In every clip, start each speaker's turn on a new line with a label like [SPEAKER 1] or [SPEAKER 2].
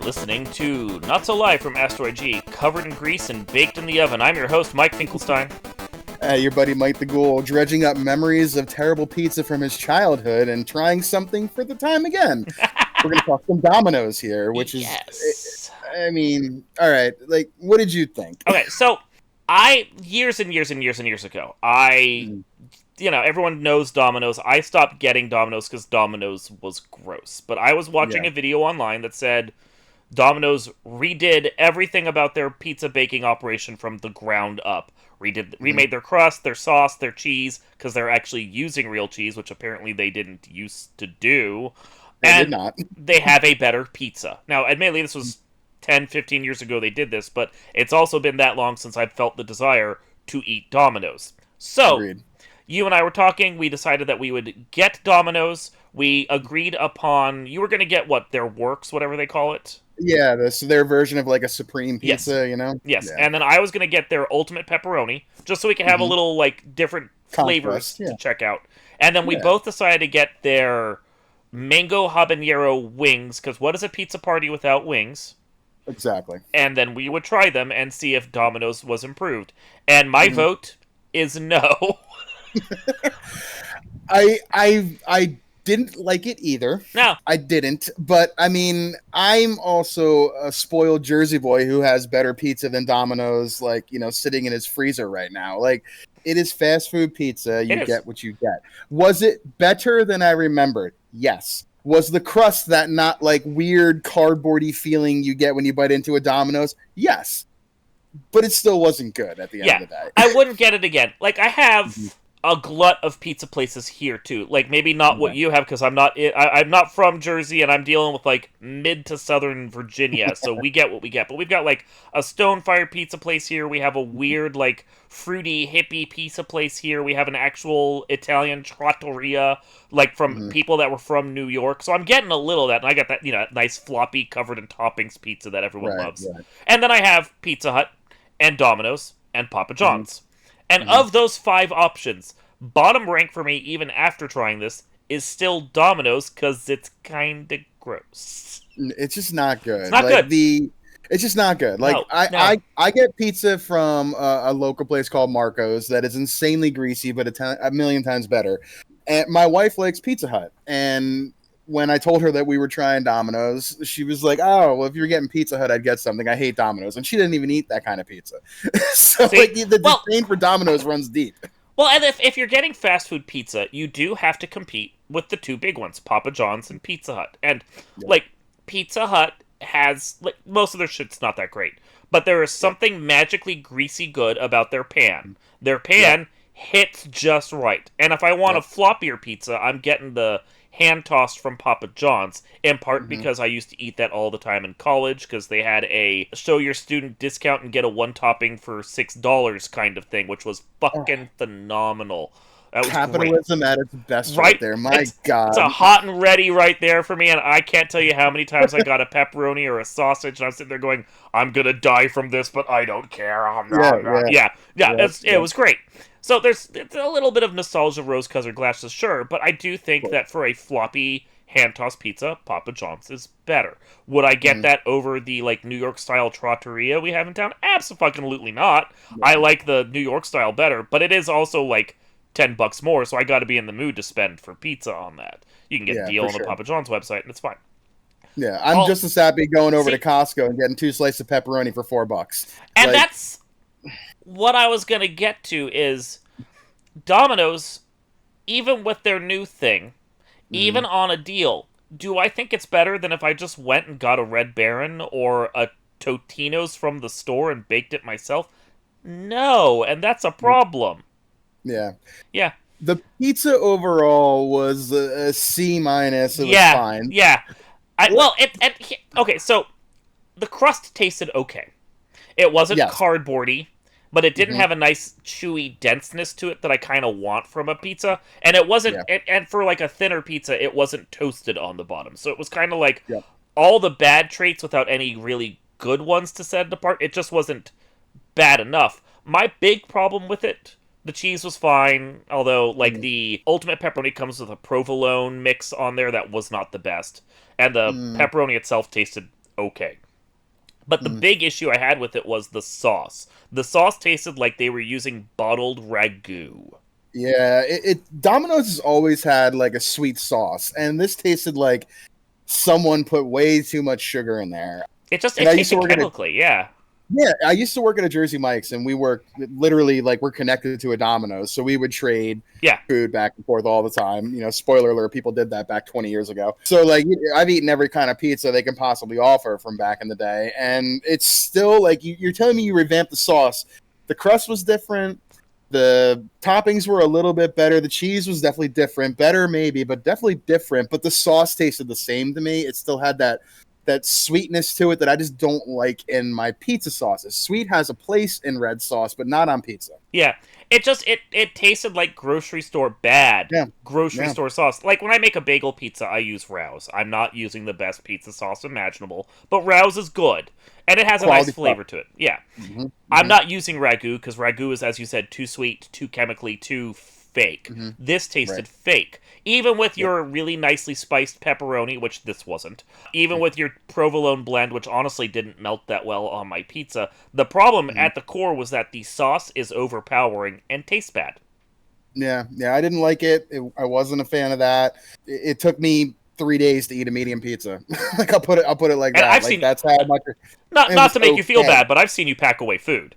[SPEAKER 1] listening to Not So Live from Asteroid G, covered in grease and baked in the oven. I'm your host, Mike Finkelstein.
[SPEAKER 2] Your buddy Mike the Ghoul, dredging up memories of terrible pizza from his childhood and trying something for the time again. We're going to talk some Domino's here, which is, I mean, all right, like, what did you think?
[SPEAKER 1] Okay, so years and years ago, everyone knows Domino's. I stopped getting Domino's because Domino's was gross. But I was watching a video online that said Domino's redid everything about their pizza baking operation from the ground up. Remade their crust, their sauce, their cheese, because they're actually using real cheese, which apparently they didn't used to do.
[SPEAKER 2] They did not.
[SPEAKER 1] They have a better pizza. Now, admittedly, this was 10, 15 years ago they did this, but it's also been that long since I've felt the desire to eat Domino's. So,
[SPEAKER 2] Agreed.
[SPEAKER 1] You and I were talking, we decided that we would get Domino's. We agreed upon, you were going to get, their works, whatever they call it?
[SPEAKER 2] Yeah, their version of like a supreme pizza,
[SPEAKER 1] yes.
[SPEAKER 2] you know?
[SPEAKER 1] Yes,
[SPEAKER 2] yeah.
[SPEAKER 1] And then I was going to get their ultimate pepperoni, just so we could have a little, different flavors to check out. And then we both decided to get their mango habanero wings, because what is a pizza party without wings?
[SPEAKER 2] Exactly.
[SPEAKER 1] And then we would try them and see if Domino's was improved. And my vote is no.
[SPEAKER 2] I didn't like it either.
[SPEAKER 1] No.
[SPEAKER 2] I didn't. But, I mean, I'm also a spoiled Jersey boy who has better pizza than Domino's, sitting in his freezer right now. Like, it is fast food pizza. You get what you get. Was it better than I remembered? Yes. Was the crust that not, weird cardboardy feeling you get when you bite into a Domino's? Yes. But it still wasn't good at the end of the day.
[SPEAKER 1] I wouldn't get it again. I have a glut of pizza places here too. Maybe not what you have, because I'm not from Jersey and I'm dealing with mid to southern Virginia, so we get what we get. But we've got a Stonefire pizza place here. We have a weird fruity hippie pizza place here. We have an actual Italian trattoria from people that were from New York. So I'm getting a little of that, and I got that nice floppy covered in toppings pizza that everyone loves. Right. And then I have Pizza Hut and Domino's and Papa John's. And of those 5 options, bottom rank for me, even after trying this, is still Domino's, because it's kind of gross.
[SPEAKER 2] It's just not good.
[SPEAKER 1] It's not good.
[SPEAKER 2] It's just not good. I get pizza from a local place called Marco's that is insanely greasy, but a million times better. And my wife likes Pizza Hut, and when I told her that we were trying Domino's, she was like, "Oh, well, if you're getting Pizza Hut, I'd get something. I hate Domino's," and she didn't even eat that kind of pizza. So the disdain for Domino's runs deep.
[SPEAKER 1] Well, and if you're getting fast food pizza, you do have to compete with the 2 big ones, Papa John's and Pizza Hut. And Pizza Hut has most of their shit's not that great, but there is something magically greasy good about their pan. Their pan hits just right. And if I want a floppier pizza, I'm getting the hand-tossed from Papa John's, in part because I used to eat that all the time in college, because they had a show your student discount and get a 1 topping for $6 kind of thing, which was fucking phenomenal. That was
[SPEAKER 2] capitalism
[SPEAKER 1] great.
[SPEAKER 2] At its best right there. My God.
[SPEAKER 1] It's a hot and ready right there for me, and I can't tell you how many times I got a pepperoni or a sausage, and I'm sitting there going, I'm gonna die from this, but I don't care. It was great. So it's a little bit of nostalgia, rose-colored glasses, sure, but I do think that for a floppy hand-tossed pizza, Papa John's is better. Would I get that over the New York-style trattoria we have in town? Absolutely not. Yeah. I like the New York style better, but it is also $10 more, so I got to be in the mood to spend for pizza on that. You can get a deal on the Papa John's website, and it's fine.
[SPEAKER 2] Yeah, I'm just as happy going over to Costco and getting 2 slices of pepperoni for $4.
[SPEAKER 1] And that's what I was going to get to is Domino's, even with their new thing, even on a deal, do I think it's better than if I just went and got a Red Baron or a Totino's from the store and baked it myself? No, and that's a problem.
[SPEAKER 2] Yeah.
[SPEAKER 1] Yeah.
[SPEAKER 2] The pizza overall was a C-. It was fine.
[SPEAKER 1] Yeah. Okay, so the crust tasted okay. It wasn't cardboardy, but it didn't have a nice chewy denseness to it that I kind of want from a pizza. And it wasn't, and for a thinner pizza, it wasn't toasted on the bottom. So it was kind of all the bad traits without any really good ones to set it apart. It just wasn't bad enough. My big problem with it, the cheese was fine, although the ultimate pepperoni comes with a provolone mix on there that was not the best. And the pepperoni itself tasted okay. But the
[SPEAKER 2] Mhm.
[SPEAKER 1] big issue I had with it was the sauce. The sauce tasted like they were using bottled ragu.
[SPEAKER 2] Yeah, Domino's has always had like a sweet sauce, and this tasted like someone put way too much sugar in there.
[SPEAKER 1] It
[SPEAKER 2] And I used to
[SPEAKER 1] tasted
[SPEAKER 2] work at a
[SPEAKER 1] chemically, yeah.
[SPEAKER 2] Yeah, I used to work at a Jersey Mike's, and we worked literally like we're connected to a Domino's, so we would trade
[SPEAKER 1] Yeah.
[SPEAKER 2] food back and forth all the time. You know, spoiler alert, people did that back 20 years ago. So like I've eaten every kind of pizza they can possibly offer from back in the day, and it's still like you're telling me you revamped the sauce. The crust was different. The toppings were a little bit better. The cheese was definitely different, better maybe, but definitely different. But the sauce tasted the same to me. It still had that sweetness to it that I just don't like in my pizza sauces. Sweet has a place in red sauce, but not on pizza.
[SPEAKER 1] Yeah. It tasted like grocery store bad
[SPEAKER 2] Yeah,
[SPEAKER 1] grocery
[SPEAKER 2] yeah,
[SPEAKER 1] store sauce. Like when I make a bagel pizza, I use Rouse. I'm not using the best pizza sauce imaginable, but Rouse is good. And it has a nice
[SPEAKER 2] quality stuff.
[SPEAKER 1] flavor to it. Yeah.
[SPEAKER 2] Mm-hmm,
[SPEAKER 1] I'm
[SPEAKER 2] mm-hmm,
[SPEAKER 1] not using ragu because ragu is, as you said, too sweet, too chemically, too fake.
[SPEAKER 2] mm-hmm.
[SPEAKER 1] This
[SPEAKER 2] Right.
[SPEAKER 1] tasted fake. Even with
[SPEAKER 2] Yep.
[SPEAKER 1] your really nicely spiced pepperoni, which this wasn't, even with your provolone blend, which honestly didn't melt that well on my pizza, the problem
[SPEAKER 2] Mm-hmm.
[SPEAKER 1] at the core was that the sauce is overpowering and tastes bad.
[SPEAKER 2] Yeah, yeah. I didn't like it. I wasn't a fan of that. It took me 3 days to eat a medium pizza. Like I'll put it like
[SPEAKER 1] And
[SPEAKER 2] that.
[SPEAKER 1] I've
[SPEAKER 2] Like
[SPEAKER 1] seen,
[SPEAKER 2] that's how much it
[SPEAKER 1] not
[SPEAKER 2] was
[SPEAKER 1] to make you feel
[SPEAKER 2] okay.
[SPEAKER 1] bad, but I've seen you pack away food.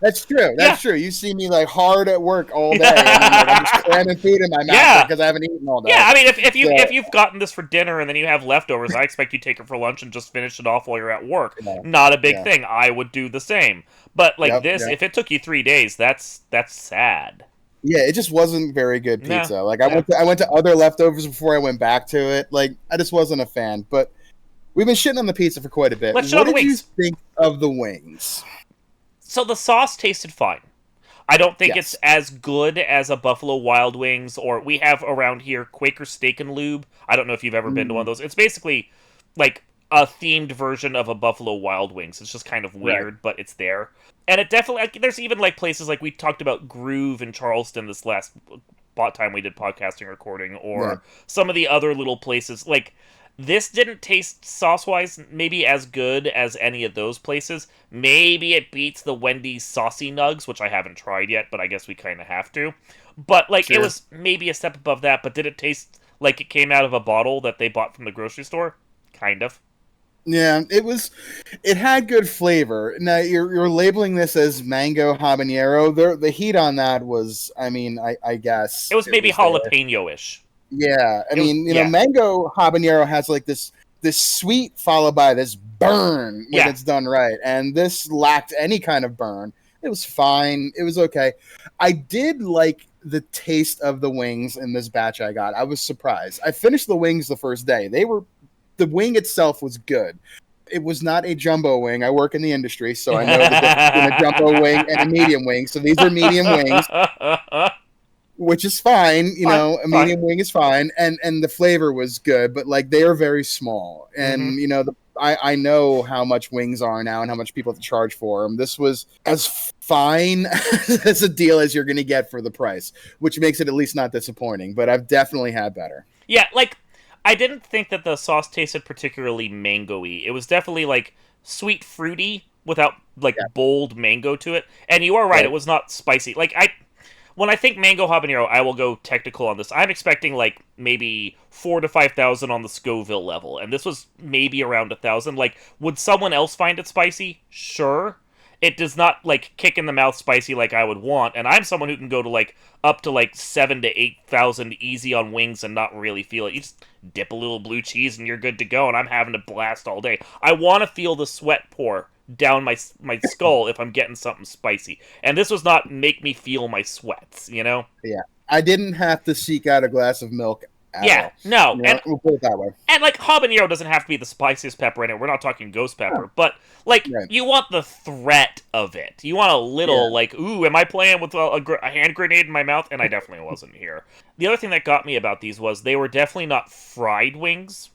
[SPEAKER 2] That's true.
[SPEAKER 1] Yeah,
[SPEAKER 2] That's true. You see me like hard at work all day, and then like I'm just
[SPEAKER 1] yeah.
[SPEAKER 2] cramming food in my mouth
[SPEAKER 1] Yeah.
[SPEAKER 2] because I haven't eaten all
[SPEAKER 1] Yeah,
[SPEAKER 2] day.
[SPEAKER 1] I mean, if you
[SPEAKER 2] So
[SPEAKER 1] if you've gotten this for dinner and then you have leftovers, I expect you take it for lunch and just finish it off while you're at work.
[SPEAKER 2] yeah,
[SPEAKER 1] Not a big
[SPEAKER 2] yeah,
[SPEAKER 1] thing. I would do the same. But like
[SPEAKER 2] yep,
[SPEAKER 1] this,
[SPEAKER 2] yep.
[SPEAKER 1] if it took you 3 days, that's sad.
[SPEAKER 2] Yeah, it just wasn't very good
[SPEAKER 1] Nah,
[SPEAKER 2] pizza. Like
[SPEAKER 1] yeah.
[SPEAKER 2] I went to other leftovers before I went back to it. Like I just wasn't a fan. But we've been shitting on the pizza for quite a bit.
[SPEAKER 1] Let's shit on
[SPEAKER 2] What
[SPEAKER 1] the
[SPEAKER 2] did you
[SPEAKER 1] wings.
[SPEAKER 2] think of the wings?
[SPEAKER 1] So the sauce tasted fine. I don't think it's
[SPEAKER 2] Yes.
[SPEAKER 1] as good as a Buffalo Wild Wings, or we have around here Quaker Steak and Lube. I don't know if you've ever been to one of
[SPEAKER 2] Mm,
[SPEAKER 1] those. It's basically like a themed version of a Buffalo Wild Wings. It's just kind of
[SPEAKER 2] right.
[SPEAKER 1] weird, but it's there. And it definitely, like, there's even like places like we talked about Groove in Charleston this last time we did podcasting recording,
[SPEAKER 2] Yeah.
[SPEAKER 1] or some of the other little places. Like, this didn't taste sauce wise maybe as good as any of those places. Maybe it beats the Wendy's Saucy Nugs, which I haven't tried yet, but I guess we kind of have to. But like it
[SPEAKER 2] Sure.
[SPEAKER 1] was maybe a step above that, but did it taste like it came out of a bottle that they bought from the grocery store? Kind of.
[SPEAKER 2] Yeah, it was. It had good flavor. Now you're labeling this as mango habanero. The heat on that was. I mean, I guess
[SPEAKER 1] It was
[SPEAKER 2] it
[SPEAKER 1] maybe
[SPEAKER 2] was there.
[SPEAKER 1] jalapeno-ish.
[SPEAKER 2] Yeah, I
[SPEAKER 1] It was,
[SPEAKER 2] mean,
[SPEAKER 1] yeah.
[SPEAKER 2] mango habanero has like this sweet followed by this burn when
[SPEAKER 1] Yeah.
[SPEAKER 2] it's done right, and this lacked any kind of burn. It was fine. It was okay. I did like the taste of the wings in this batch I got. I was surprised. I finished the wings the first day. The wing itself was good. It was not a jumbo wing. I work in the industry, so I know the difference between a jumbo wing and a medium wing. So these are medium wings, which is fine. You
[SPEAKER 1] Fine,
[SPEAKER 2] know, a
[SPEAKER 1] fine.
[SPEAKER 2] medium wing is fine, and the flavor was good. But like they are very small,
[SPEAKER 1] Mm-hmm.
[SPEAKER 2] and I know how much wings are now and how much people have to charge for them. This was as fine as a deal as you're going to get for the price, which makes it at least not disappointing. But I've definitely had better.
[SPEAKER 1] Yeah, like I didn't think that the sauce tasted particularly mango-y. It was definitely like sweet fruity without like
[SPEAKER 2] Yeah,
[SPEAKER 1] bold mango to it. And you are right, it
[SPEAKER 2] right.
[SPEAKER 1] was not spicy. Like I when I think mango habanero, I will go technical on this. I'm expecting like maybe 4 to 5,000 on the Scoville level, and this was maybe around 1,000. Like, would someone else find it spicy? Sure. It does not like kick in the mouth spicy like I would want, and I'm someone who can go to like up to like 7 to 8,000 easy on wings and not really feel it. You just dip a little blue cheese and you're good to go, and I'm having a blast all day. I want to feel the sweat pour down my skull if I'm getting something spicy. And this was not make me feel my sweats, you know?
[SPEAKER 2] Yeah, I didn't have to seek out a glass of milk at
[SPEAKER 1] Yeah,
[SPEAKER 2] all.
[SPEAKER 1] no.
[SPEAKER 2] You know,
[SPEAKER 1] And
[SPEAKER 2] we'll put it that way.
[SPEAKER 1] like habanero doesn't have to be the spiciest pepper in it. We're not talking ghost pepper, but like
[SPEAKER 2] Right.
[SPEAKER 1] you want the threat of it. You want a little
[SPEAKER 2] Yeah.
[SPEAKER 1] like, ooh, am I playing with a hand grenade in my mouth? And I definitely wasn't here. The other thing that got me about these was they were definitely not fried wings,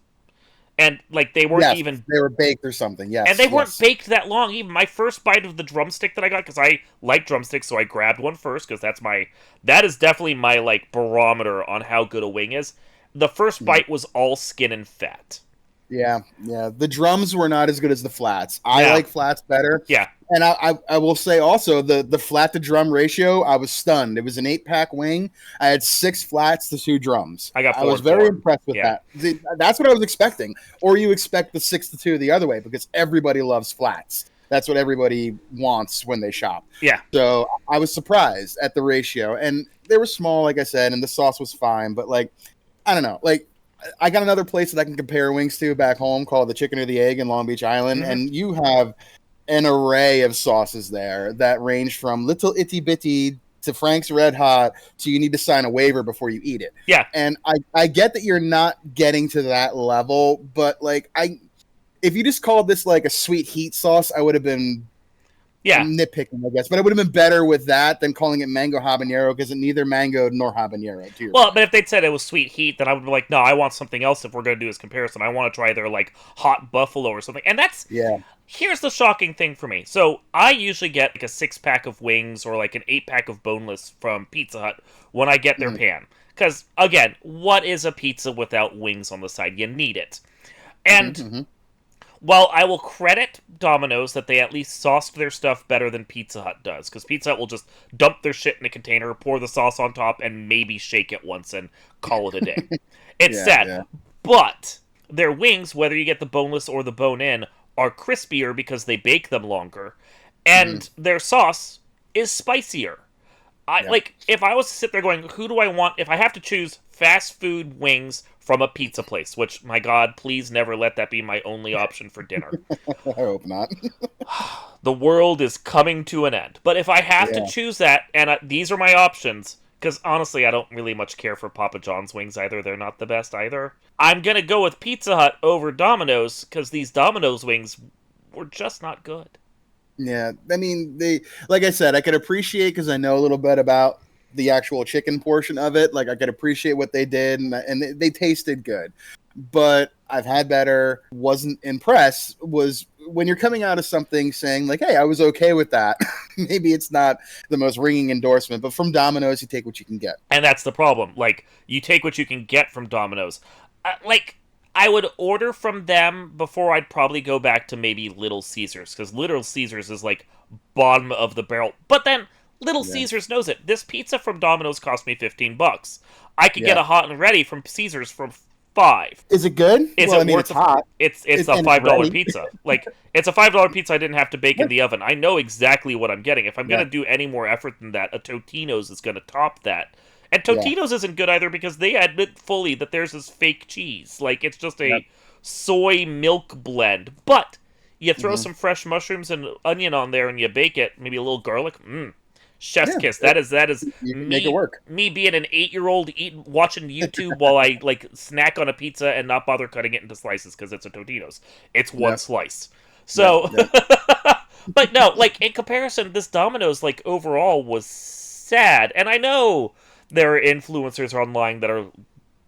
[SPEAKER 1] and like they weren't
[SPEAKER 2] Yes,
[SPEAKER 1] even.
[SPEAKER 2] they were baked or something.
[SPEAKER 1] And
[SPEAKER 2] Yes,
[SPEAKER 1] they weren't
[SPEAKER 2] yes.
[SPEAKER 1] baked that long. Even my first bite of the drumstick that I got, because I like drumsticks, so I grabbed one first, because that is definitely my like barometer on how good a wing is. The first
[SPEAKER 2] Mm.
[SPEAKER 1] bite was all skin and fat.
[SPEAKER 2] Yeah, yeah. The drums were not as good as the flats. I
[SPEAKER 1] Yeah,
[SPEAKER 2] like flats better.
[SPEAKER 1] yeah.
[SPEAKER 2] And I will say also the flat to drum ratio, I was stunned. It was an 8-pack wing. I had 6 flats to 2 drums.
[SPEAKER 1] I got
[SPEAKER 2] I
[SPEAKER 1] 4
[SPEAKER 2] was
[SPEAKER 1] and
[SPEAKER 2] very
[SPEAKER 1] 4.
[SPEAKER 2] impressed with
[SPEAKER 1] Yeah,
[SPEAKER 2] that. That's what I was expecting. Or you expect the 6 to 2 the other way because everybody loves flats. That's what everybody wants when they shop.
[SPEAKER 1] yeah.
[SPEAKER 2] So I was surprised at the ratio. And they were small, like I said, and the sauce was fine. But like, I don't know. Like, I got another place that I can compare wings to back home called the Chicken or the Egg in Long Beach Island,
[SPEAKER 1] Mm-hmm.
[SPEAKER 2] and you have an array of sauces there that range from little itty bitty to Frank's Red Hot to you need to sign a waiver before you eat it.
[SPEAKER 1] Yeah,
[SPEAKER 2] And I get that you're not getting to that level, but like if you just called this like a sweet heat sauce, I would have been
[SPEAKER 1] yeah.
[SPEAKER 2] nitpicking, I guess, but it would have been better with that than calling it mango habanero because it neither mango nor habanero. To your
[SPEAKER 1] Well,
[SPEAKER 2] point.
[SPEAKER 1] but if they'd said it was sweet heat, then I would be like, no, I want something else if we're going to do this comparison. I want to try their, like, hot buffalo or something. And that's,
[SPEAKER 2] Yeah.
[SPEAKER 1] here's the shocking thing for me. So, I usually get, like, a 6-pack of wings or, like, an 8-pack of boneless from Pizza Hut when I get their pan. Because, again, what is a pizza without wings on the side? You need it. And
[SPEAKER 2] Mm-hmm.
[SPEAKER 1] while I will credit Domino's that they at least sauced their stuff better than Pizza Hut does, because Pizza Hut will just dump their shit in a container, pour the sauce on top, and maybe shake it once and call it a day. It's
[SPEAKER 2] Yeah,
[SPEAKER 1] sad.
[SPEAKER 2] yeah.
[SPEAKER 1] But their wings, whether you get the boneless or the bone-in, are crispier because they bake them longer, and their sauce is spicier.
[SPEAKER 2] Yeah.
[SPEAKER 1] Like, if I was to sit there going, who do I want? If I have to choose fast food wings from a pizza place, which, my God, please never let that be my only option for dinner.
[SPEAKER 2] I hope not.
[SPEAKER 1] The world is coming to an end. But if I have to
[SPEAKER 2] Yeah.
[SPEAKER 1] choose that, and these are my options, because honestly, I don't really much care for Papa John's wings either. They're not the best either. I'm going to go with Pizza Hut over Domino's, because these Domino's wings were just not good.
[SPEAKER 2] Yeah, I mean, like I said, I could appreciate because I know a little bit about the actual chicken portion of it. Like, I could appreciate what they did, and they tasted good. But I've had better. Wasn't impressed. Was when you're coming out of something saying like, "Hey, I was okay with that." Maybe it's not the most ringing endorsement, but from Domino's, you take what you can get.
[SPEAKER 1] And that's the problem. Like, you take what you can get from Domino's. Like, I would order from them before I'd probably go back to maybe Little Caesars, because Little Caesars is like bottom of the barrel. But then Little
[SPEAKER 2] Yeah.
[SPEAKER 1] Caesars knows it. This pizza from Domino's cost me $15. I could get
[SPEAKER 2] Yeah.
[SPEAKER 1] a hot and ready from Caesars for $5.
[SPEAKER 2] Is it good?
[SPEAKER 1] Is
[SPEAKER 2] Well,
[SPEAKER 1] it
[SPEAKER 2] I mean,
[SPEAKER 1] worth
[SPEAKER 2] it's
[SPEAKER 1] it?
[SPEAKER 2] hot.
[SPEAKER 1] It's
[SPEAKER 2] It's
[SPEAKER 1] a
[SPEAKER 2] and it's
[SPEAKER 1] $5
[SPEAKER 2] ready.
[SPEAKER 1] pizza. Like, it's a $5 pizza I didn't have to bake in the oven. I know exactly what I'm getting. If I'm
[SPEAKER 2] Yeah.
[SPEAKER 1] gonna do any more effort than that, a Totino's is gonna top that. And
[SPEAKER 2] Yeah.
[SPEAKER 1] Totino's isn't good either because they admit fully that theirs is fake cheese. Like, it's just a
[SPEAKER 2] Yep.
[SPEAKER 1] soy milk blend. But you throw
[SPEAKER 2] Mhm.
[SPEAKER 1] some fresh mushrooms and onion on there and you bake it, maybe a little garlic. Chef's
[SPEAKER 2] Yeah.
[SPEAKER 1] kiss. That is
[SPEAKER 2] You can make it work.
[SPEAKER 1] me being an 8-year-old watching YouTube while I like snack on a pizza and not bother cutting it into slices because it's a Totino's. It's one
[SPEAKER 2] Yep.
[SPEAKER 1] slice.
[SPEAKER 2] Yep.
[SPEAKER 1] So,
[SPEAKER 2] Yep.
[SPEAKER 1] but no, like in comparison, this Domino's like overall was sad, and I know there are influencers online that are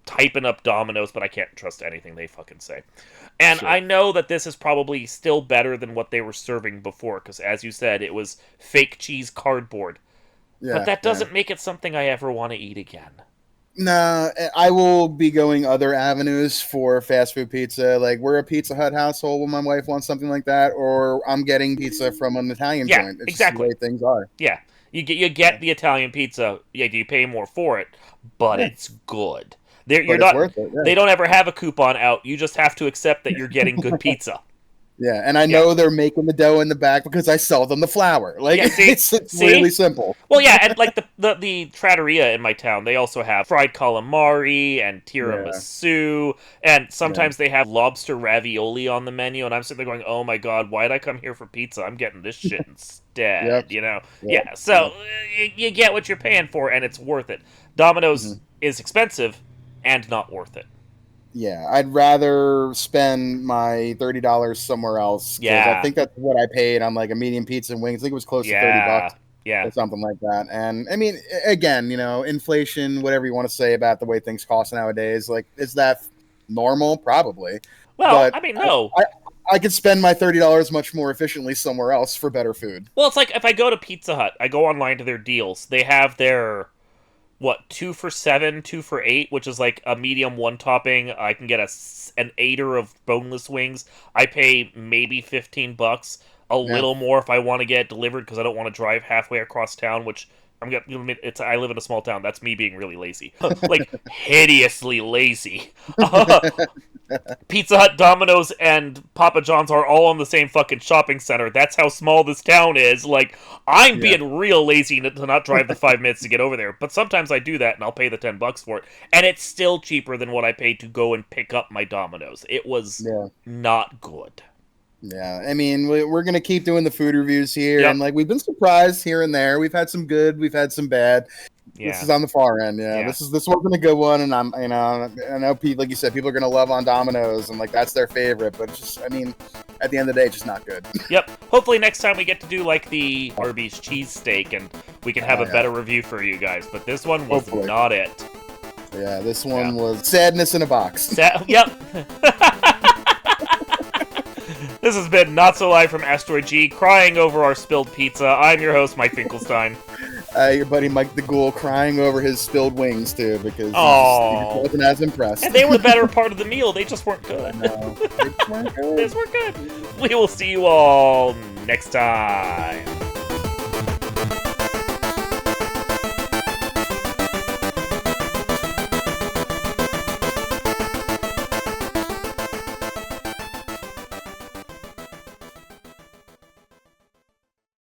[SPEAKER 1] typing up Domino's, but I can't trust anything they fucking say. And
[SPEAKER 2] Sure.
[SPEAKER 1] I know that this is probably still better than what they were serving before, because as you said, it was fake cheese cardboard.
[SPEAKER 2] Yeah.
[SPEAKER 1] But that
[SPEAKER 2] Yeah.
[SPEAKER 1] doesn't make it something I ever want to eat again.
[SPEAKER 2] Nah, I will be going other avenues for fast food pizza. Like, we're a Pizza Hut household when my wife wants something like that, or I'm getting pizza from an Italian
[SPEAKER 1] Yeah,
[SPEAKER 2] joint. It's
[SPEAKER 1] exactly.
[SPEAKER 2] just the way things are.
[SPEAKER 1] Yeah, you get the Italian pizza. Yeah, you pay more for it, but
[SPEAKER 2] Yeah.
[SPEAKER 1] it's good. You're
[SPEAKER 2] But it's
[SPEAKER 1] not.
[SPEAKER 2] worth it. Yeah.
[SPEAKER 1] They don't ever have a coupon out. You just have to accept that you're getting good pizza.
[SPEAKER 2] Yeah, and I know they're making the dough in the back because I sell them the flour. Like,
[SPEAKER 1] Yeah, see?
[SPEAKER 2] it's
[SPEAKER 1] See?
[SPEAKER 2] really simple.
[SPEAKER 1] Well, yeah, and like the trattoria in my town, they also have fried calamari and tiramisu, and sometimes they have lobster ravioli on the menu. And I'm sitting there going, "Oh my god, why'd I come here for pizza? I'm getting this shit instead."
[SPEAKER 2] Yep.
[SPEAKER 1] You know?
[SPEAKER 2] Yep.
[SPEAKER 1] Yeah. So you get what you're paying for, and it's worth it. Domino's is expensive and not worth it.
[SPEAKER 2] Yeah, I'd rather spend my $30 somewhere else. 'Cause
[SPEAKER 1] Yeah.
[SPEAKER 2] I think that's what I paid on like a medium pizza and wings. I think it was close to $30
[SPEAKER 1] Yeah.
[SPEAKER 2] or something like that. And I mean, again, inflation, whatever you want to say about the way things cost nowadays, like, is that normal? Probably.
[SPEAKER 1] Well,
[SPEAKER 2] But
[SPEAKER 1] I mean, no.
[SPEAKER 2] I could spend my $30 much more efficiently somewhere else for better food.
[SPEAKER 1] Well, it's like if I go to Pizza Hut, I go online to their deals. They have their what, 2 for 7, 2 for 8, which is like a medium one topping. I can get an 8er of boneless wings. I pay maybe $15, a little more if I want to get it delivered because I don't want to drive halfway across town, which I live in a small town. That's me being really lazy. Like, hideously lazy. Pizza Hut, Domino's, and Papa John's are all on the same fucking shopping center. That's how small this town is. Like, I'm being real lazy to not drive the 5 minutes to get over there. But sometimes I do that, and I'll pay the $10 for it. And it's still cheaper than what I paid to go and pick up my Domino's. It was not good.
[SPEAKER 2] Yeah, I mean, we're going to keep doing the food reviews here. And, like, we've been surprised here and there. We've had some good. We've had some bad. Yeah. This is on the far end, This wasn't a good one, and I know people, like you said, people are gonna love on Domino's, and like that's their favorite, but it's just, I mean, at the end of the day, it's just not good.
[SPEAKER 1] Yep. Hopefully next time we get to do like the Arby's cheesesteak, and we can have a better review for you guys. But this one was not it.
[SPEAKER 2] Yeah, this one was sadness in a box.
[SPEAKER 1] Yep. This has been Not So Live from Asteroid G, crying over our spilled pizza. I'm your host, Mike Finkelstein.
[SPEAKER 2] Your buddy Mike the Ghoul crying over his spilled wings, too, because he wasn't as impressed.
[SPEAKER 1] And they were the better part of the meal. They just weren't good.
[SPEAKER 2] No, they just weren't good.
[SPEAKER 1] They just weren't good. We will see you all next time.